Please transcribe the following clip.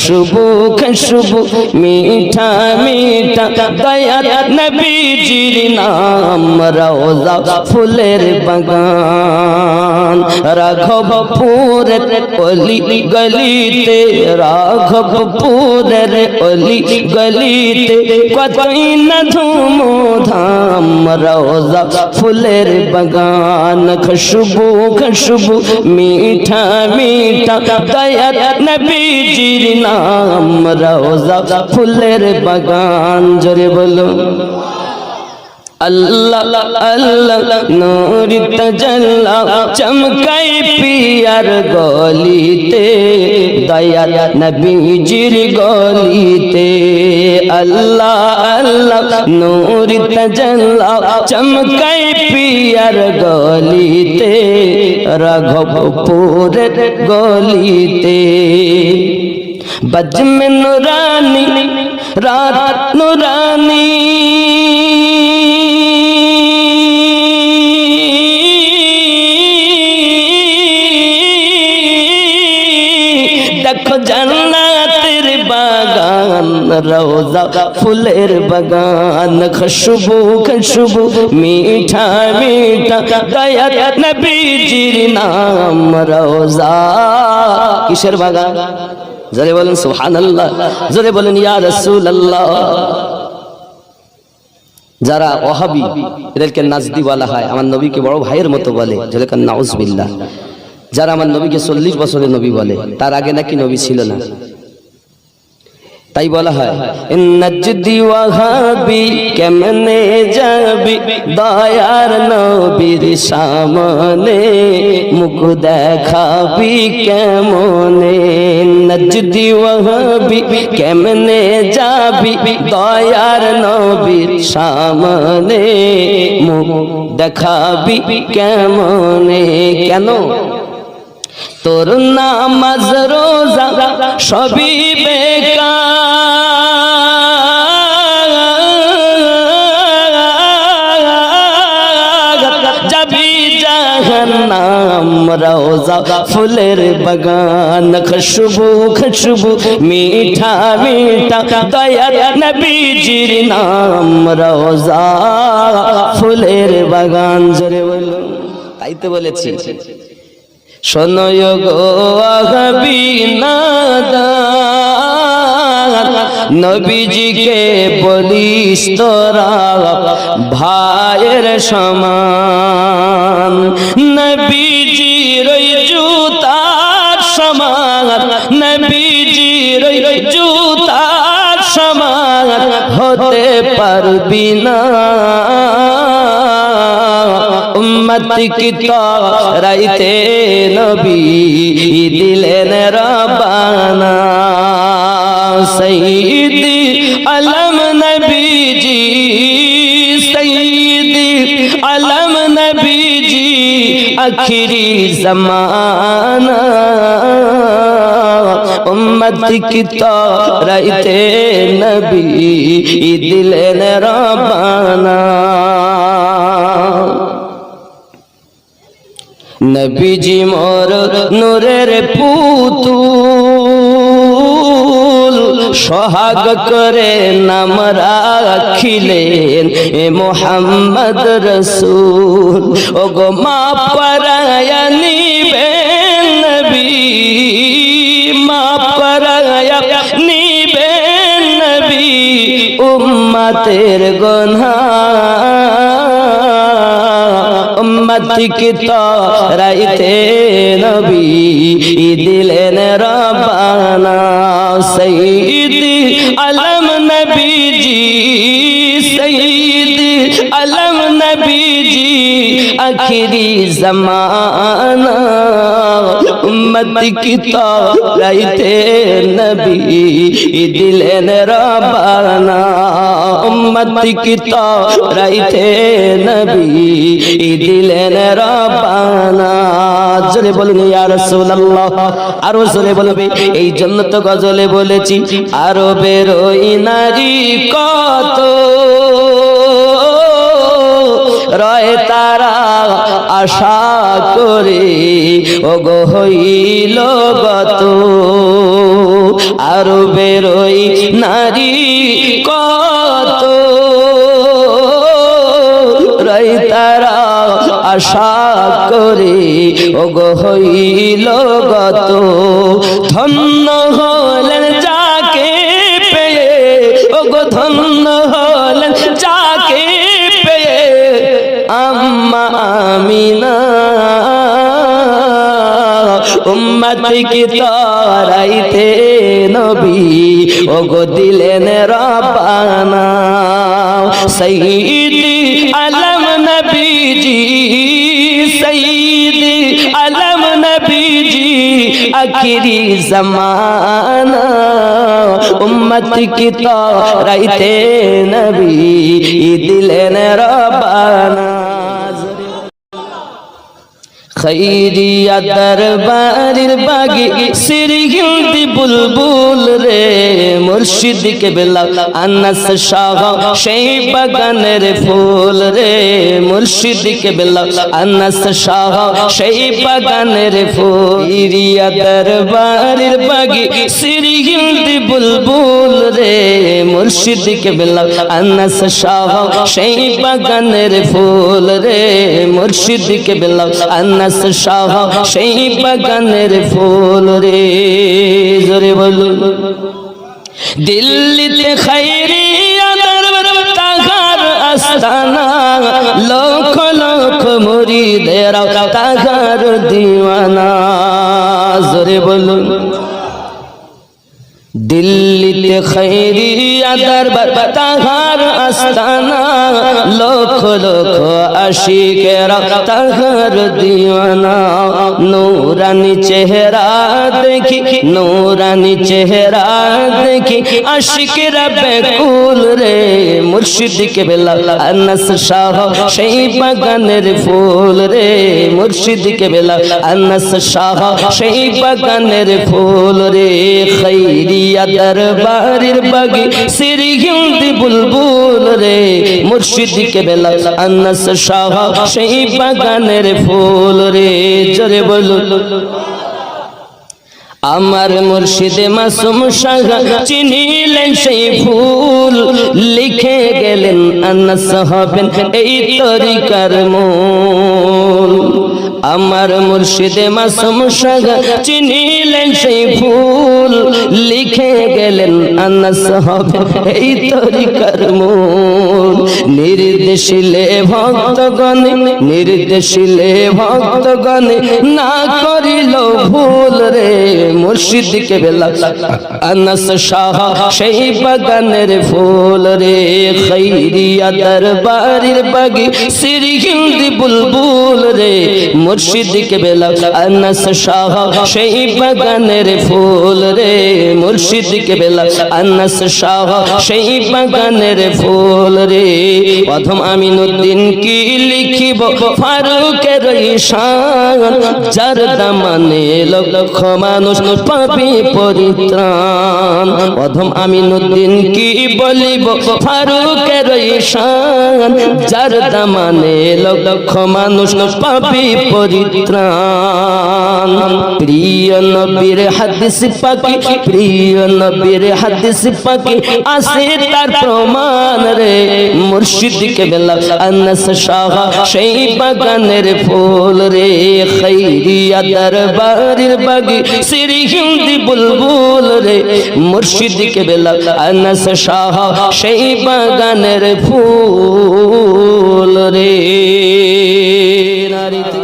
खुशबू खुशबू मीठा मीठा दया नबीजीर नाम रोजा फुलेर बगान राघवपुरेर अली गलीते राघवपुरेर अली गलीते कतई न धूमधाम रोजा फुलेर बगान खुशबू खुशबू मीठा मीठा दया नबीजीर नाम रोजा फुलेर बगान जोरे बोलो अल्लाह अल्लाह नूर तजल्ला चमकाई पियर गलीते दया नबीजीर गलीते अल्लाह अल्लाह नूर तजल्ला चमकाई पियर गलीते राघवपुरेर गलीते बज में नूरानी रात नूरानी देखो जन्नतेर बागान रोजा फुलेर बगान खुशबू खुशबू मीठा मीठा दया नबीजीर नाम रोजा किसेर बागान जरे बोलें सुबहानाल्लाह जरे बोलें या रसूलल्लाह যারা ওয়াহাবি এদেরকে নাজদি বলা হয় আমার নবীকে বড় ভাইয়ের মতো বলে যেরকম নাউজুবিল্লাহ যারা আমার নবীকে 40 বছরের নবী বলে তার আগে নাকি নবী ছিল না তাই বলা হয় নাজদি ওয়াহাবি কেমনে যাবি দয়ার নবীর সামনে মুখ দেখাবি কেমনে নাজদি ওয়াহাবি কেমনে যাবি দয়ার নবীর সামনে মুখ দেখাবি কেমনে কেন তোর নামাজ রোজা সবই বেকার যাবি জাহান্নাম রোজা ফুলের বাগান খুশবু খুশবু মিঠা মিঠা দয়া নবীজির নাম রোজা ফুলের বাগান জোরে বলো তাই তো বলেছি শোনো গো ওয়াহাবি নাদান নবীজিকে বলিস তোরা ভাইয়ের সমান নবীজির ওই জুতার সমান নবীজির ওই জুতার সমান হতে পারবি না उम्मत की तोराइते नबी दिलेन रब्बाना सय्यदी अलम नबी जी सय्यदी अलम नबी जी आखिरी ज़माना उम्मत की तोराइते नबी दिलेन रब्बाना नबीजी मोर नूरेर पुतुल सोहाग करे नाम राखिलेन ए मोहम्मद रसूल ओ गो मा पराया निबेन नबी मा पराया निबेन नबी उम्मतेर गुनाह उम्मत की तोराइते नबी दिलेन रब्बाना सय्यदी अलम नबी जी सय्यदी अलम नबी जी आखिरी ज़माना उम्मत की तोराइते नबी दिलेन रब्बाना उम्मत की तोराइते नबी दिलेन रब्बाना জোরে বলুন ইয়া রাসূলুল্লাহ আরো জোরে বলবে এই জন্য তো গজলে বলেছি আরবের ওই নারী কত রয় তারা আশা করে ওগো হইল গত আরো বেরোই নারী কত রই তারা আশা করে ওগো হইল গত ধন্য হলেন যাকে পেয়ে ওগো ধন্য হলেন যাকে পেয়ে আম্মা আমিনা উম্মতি কি তরাইতে নবী ওগো দিলেন রব্বানা সাইয়্যিদি আলম নবীজি সাইয়্যিদি আলম নবীজি আখিরি জামানা উম্মতি কি তরাইতে নবী দিলেন রব্বানা খৈরিয়া দরবারের বাগে সিরগিলদি বুলবুল রে মুর্শিদ কেবলা আনাস শাহ সেই বাগানের ফুল রে মুর্শিদ কেবলা আনাস শাহ সেই বাগানের ফুল খৈরিয়া দরবারের বাগে সিরগিলদি বুলবুল রে মুর্শিদ কেবলা আনাস শাহ সেই বাগানের ফুল রে মুর্শিদ কেবলা আনাস শাহ সেই বাগানের ফুল রে জোরে বলুন দিল্লিতে খায়রিয়া দরবার তাহার আস্তানা লক্ষ লক্ষ মুরিদেরা তাহার দিওয়ানা জোরে বলুন দিল্লিতে খায়রিয়া দরবার তাহার আস্তানা লক্ষ লক্ষ আশিকেরা তাহার দিওয়ানা নূরানি চেহারা দেখি নূরানি চেহারা দেখি আশিকেরা বেকুল রে মুর্শিদ কেবলা আনাস শাহ সেই বাগানের ফুল রে মুর্শিদ কেবলা আনাস শাহ সেই বাগানের ফুল রে খৈরিয়া দরবারের বাগে সিরগিলদি বুলবুল রে মুর্শিদ কেবলা আনাস শাহ সেই বাগানের ফুল রে জোরে বলুন আমার মুর্শিদে মাসুম শাহ চিনিলেন সেই ফুল লিখে গেলেন আনাস হবেন এই তরিকার মূল আমার মুর্শিদে মাসুম শাহ চিনিলেন সেই ফুল লিখে গেলেন আনাস হবেন এই তরিকার মূল নির্দেশিলে ভক্তগণ নির্দেশিলে ভক্তগণ না করিল ভুল রে মুর্শিদ কেবলা আনাস শাহ সেই বাগানের ফুল রে খৈরিয়া দরবারের বাগে সিরগিলদি বুলবুল রে মুর্শিদ কেবলা আনাস শাহ সেই বাগানের ফুল রে মুর্শিদ কেবলা আনাস শাহ সেই বাগানের ফুল রে প্রথম আমিনুদ্দিন কি লিখিব ফারুকের ঈশান যার দামানে লক্ষ মানুষ পাবে পরিত্রাণ প্রথম আমিনুদ্দিন কি বলিব ফারুকের ঈশান যার দামানে লক্ষ মানুষ পাবে পরিত্রাণ প্রিয় নবীর হাদিস পাকি প্রিয় নবীর হাদিস পাকি আছে তার প্রমাণ রে মুর্শিদ কেবলা আনাস শাহ সেই বাগানের ফুল রে খৈরিয়া দরবারের বাগে সিরগিলদি বুলবুল রে মুর্শিদ কেবলা আনাস শাহ সেই বাগানের ফুল রে নারীতে